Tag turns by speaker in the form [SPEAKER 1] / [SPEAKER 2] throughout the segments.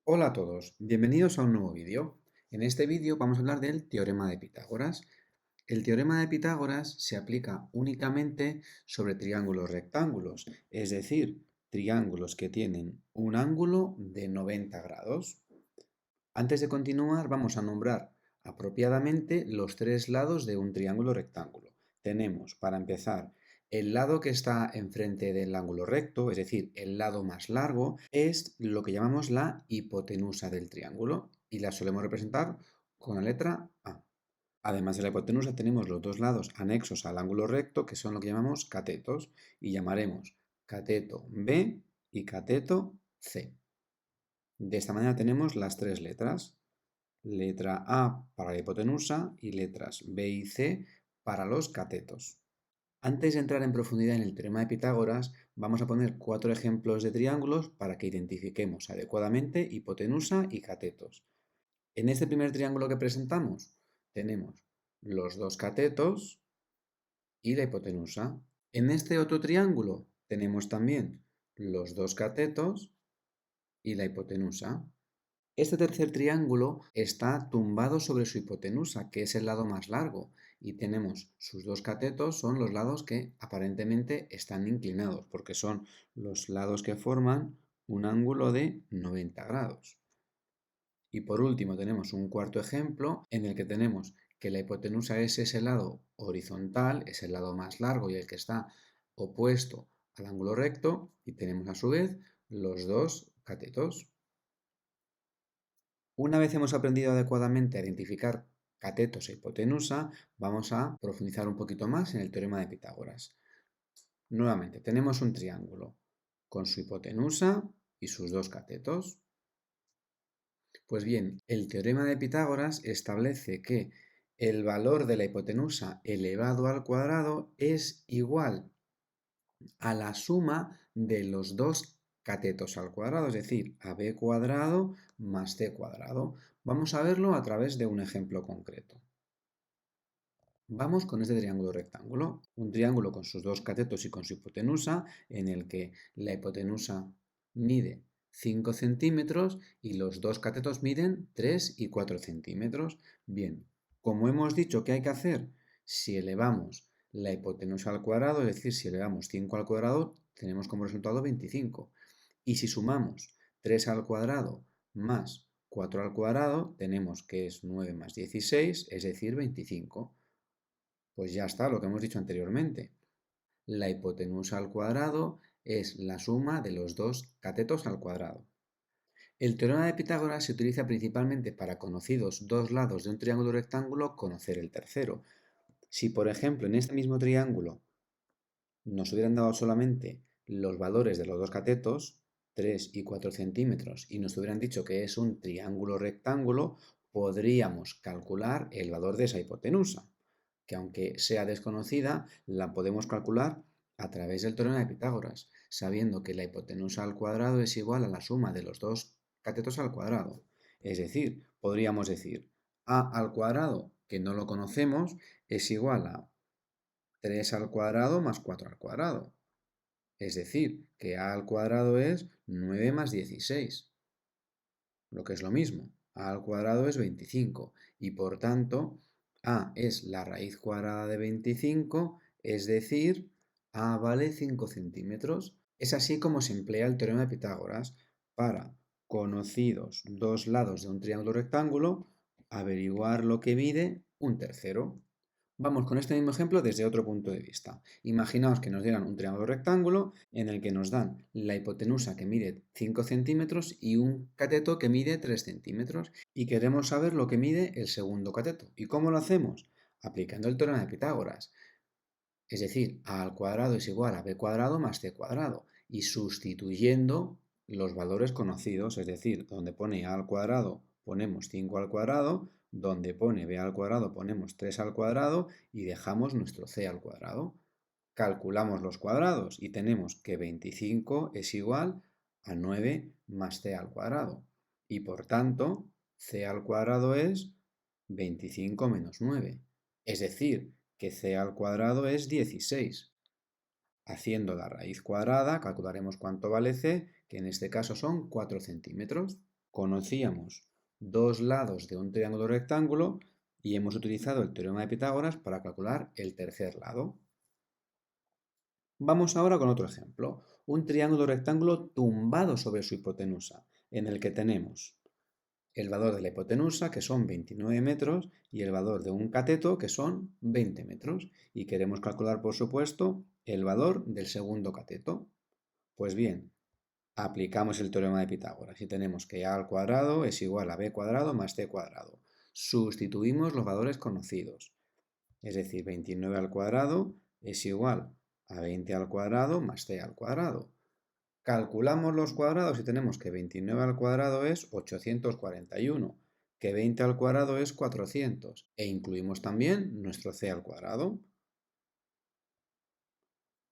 [SPEAKER 1] Hola a todos, bienvenidos a un nuevo vídeo. En este vídeo vamos a hablar del teorema de Pitágoras. El teorema de Pitágoras se aplica únicamente sobre triángulos rectángulos, es decir, triángulos que tienen un ángulo de 90 grados. Antes de continuar, vamos a nombrar apropiadamente los tres lados de un triángulo rectángulo. Tenemos, para empezar, el lado que está enfrente del ángulo recto, es decir, el lado más largo, es lo que llamamos la hipotenusa del triángulo y la solemos representar con la letra A. Además de la hipotenusa tenemos los dos lados anexos al ángulo recto, que son lo que llamamos catetos, y llamaremos cateto B y cateto C. De esta manera tenemos las tres letras, letra A para la hipotenusa y letras B y C para los catetos. Antes de entrar en profundidad en el teorema de Pitágoras, vamos a poner cuatro ejemplos de triángulos para que identifiquemos adecuadamente hipotenusa y catetos. En este primer triángulo que presentamos tenemos los dos catetos y la hipotenusa. En este otro triángulo tenemos también los dos catetos y la hipotenusa. Este tercer triángulo está tumbado sobre su hipotenusa, que es el lado más largo, y tenemos sus dos catetos, son los lados que aparentemente están inclinados, porque son los lados que forman un ángulo de 90 grados. Y por último tenemos un cuarto ejemplo en el que tenemos que la hipotenusa es ese lado horizontal, es el lado más largo y el que está opuesto al ángulo recto, y tenemos a su vez los dos catetos. Una vez hemos aprendido adecuadamente a identificar catetos e hipotenusa, vamos a profundizar un poquito más en el teorema de Pitágoras. Nuevamente, tenemos un triángulo con su hipotenusa y sus dos catetos. Pues bien, el teorema de Pitágoras establece que el valor de la hipotenusa elevado al cuadrado es igual a la suma de los dos catetos al cuadrado, es decir, AB cuadrado más C cuadrado. Vamos a verlo a través de un ejemplo concreto. Vamos con este triángulo rectángulo, un triángulo con sus dos catetos y con su hipotenusa, en el que la hipotenusa mide 5 centímetros y los dos catetos miden 3 y 4 centímetros. Bien, como hemos dicho que hay que hacer, si elevamos la hipotenusa al cuadrado, es decir, si elevamos 5 al cuadrado, tenemos como resultado 25. Y si sumamos 3 al cuadrado más 4 al cuadrado, tenemos que es 9 más 16, es decir, 25. Pues ya está, lo que hemos dicho anteriormente. La hipotenusa al cuadrado es la suma de los dos catetos al cuadrado. El teorema de Pitágoras se utiliza principalmente para conocidos dos lados de un triángulo rectángulo conocer el tercero. Si, por ejemplo, en este mismo triángulo nos hubieran dado solamente los valores de los dos catetos, 3 y 4 centímetros, y nos hubieran dicho que es un triángulo rectángulo, podríamos calcular el valor de esa hipotenusa, que aunque sea desconocida, la podemos calcular a través del teorema de Pitágoras, sabiendo que la hipotenusa al cuadrado es igual a la suma de los dos catetos al cuadrado. Es decir, podríamos decir a al cuadrado, que no lo conocemos, es igual a 3 al cuadrado más 4 al cuadrado. Es decir, que a al cuadrado es 9 más 16, lo que es lo mismo. A al cuadrado es 25 y por tanto a es la raíz cuadrada de 25, es decir, a vale 5 centímetros. Es así como se emplea el teorema de Pitágoras para conocidos dos lados de un triángulo rectángulo, averiguar lo que mide un tercero. Vamos con este mismo ejemplo desde otro punto de vista. Imaginaos que nos dieran un triángulo rectángulo en el que nos dan la hipotenusa que mide 5 centímetros y un cateto que mide 3 centímetros y queremos saber lo que mide el segundo cateto. ¿Y cómo lo hacemos? Aplicando el teorema de Pitágoras. Es decir, a al cuadrado es igual a b cuadrado más c cuadrado y sustituyendo los valores conocidos, es decir, donde pone a al cuadrado ponemos 5 al cuadrado, donde pone b al cuadrado ponemos 3 al cuadrado y dejamos nuestro c al cuadrado. Calculamos los cuadrados y tenemos que 25 es igual a 9 más c al cuadrado y por tanto c al cuadrado es 25 menos 9. Es decir, que c al cuadrado es 16. Haciendo la raíz cuadrada calcularemos cuánto vale c, que en este caso son 4 centímetros. conocíamos dos lados de un triángulo rectángulo y hemos utilizado el teorema de Pitágoras para calcular el tercer lado. Vamos ahora con otro ejemplo, un triángulo rectángulo tumbado sobre su hipotenusa, en el que tenemos el valor de la hipotenusa, que son 29 metros, y el valor de un cateto, que son 20 metros. Y queremos calcular, por supuesto, el valor del segundo cateto. Pues bien, aplicamos el teorema de Pitágoras y tenemos que a al cuadrado es igual a b cuadrado más c cuadrado. Sustituimos los valores conocidos, es decir, 29 al cuadrado es igual a 20 al cuadrado más c al cuadrado. Calculamos los cuadrados y tenemos que 29 al cuadrado es 841, que 20 al cuadrado es 400 e incluimos también nuestro c al cuadrado.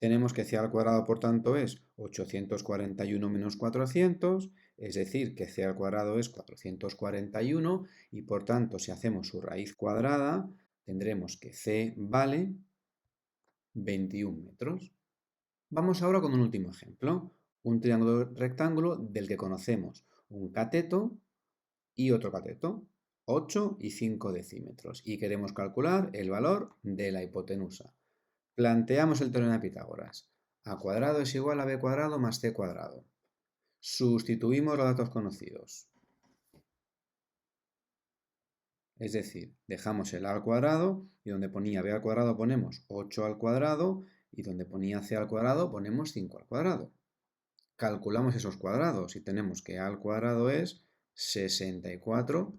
[SPEAKER 1] Tenemos que c al cuadrado, por tanto, es 841 menos 400, es decir, que c al cuadrado es 441 y, por tanto, si hacemos su raíz cuadrada, tendremos que c vale 21 metros. Vamos ahora con un último ejemplo, un triángulo rectángulo del que conocemos un cateto y otro cateto, 8 y 5 decímetros, y queremos calcular el valor de la hipotenusa. Planteamos el teorema de Pitágoras. A cuadrado es igual a b cuadrado más c cuadrado. Sustituimos los datos conocidos. Es decir, dejamos el a al cuadrado y donde ponía b al cuadrado ponemos 8 al cuadrado y donde ponía c al cuadrado ponemos 5 al cuadrado. Calculamos esos cuadrados y tenemos que a al cuadrado es 64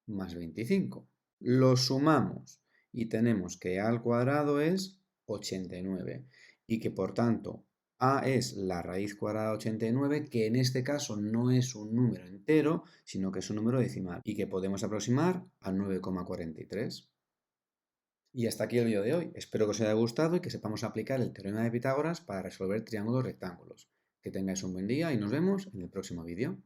[SPEAKER 1] más 25. Los sumamos y tenemos que a al cuadrado es 89 y que por tanto a es la raíz cuadrada de 89, que en este caso no es un número entero, sino que es un número decimal y que podemos aproximar a 9,43. Y hasta aquí el vídeo de hoy. Espero que os haya gustado y que sepamos aplicar el teorema de Pitágoras para resolver triángulos rectángulos. Que tengáis un buen día y nos vemos en el próximo vídeo.